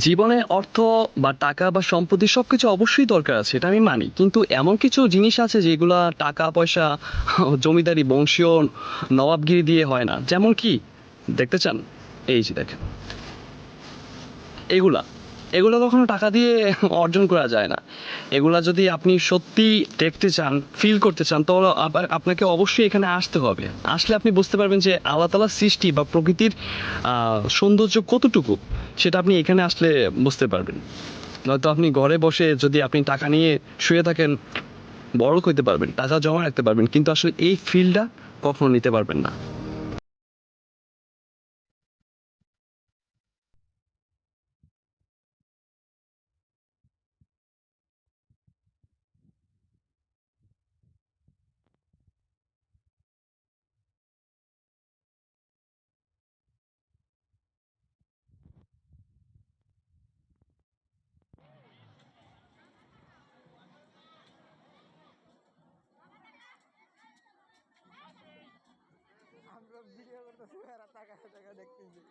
জীবনে অর্থ বা টাকা বা সম্পত্তি সবকিছু অবশ্যই দরকার আছে, এটা আমি মানি। কিন্তু এমন কিছু জিনিস আছে যেগুলা টাকা পয়সা জমিদারি বংশীয় নবাবগিরি দিয়ে হয় না। যেমন কি দেখতে চান? এই যে দেখেন, এগুলা এগুলো কখনো টাকা দিয়ে অর্জন করা যায় না। এগুলা যদি আপনি সত্যি দেখতে চান, ফিল করতে চান, তাহলে আপনাকে অবশ্যই এখানে আসতে হবে। আসলে আপনি বুঝতে পারবেন যে আল্লাহ তাআলার সৃষ্টি বা প্রকৃতির সৌন্দর্য কতটুকু, সেটা আপনি এখানে আসলে বুঝতে পারবেন। নয়তো আপনি ঘরে বসে যদি আপনি টাকা নিয়ে শুয়ে থাকেন, বড়লোক হইতে পারবেন, টাকা জমা রাখতে পারবেন, কিন্তু আসলে এই ফিলটা কখনো নিতে পারবেন না। আমরা ভিডিও করতেছি, এরা টাকা টাকা দেখতেছি।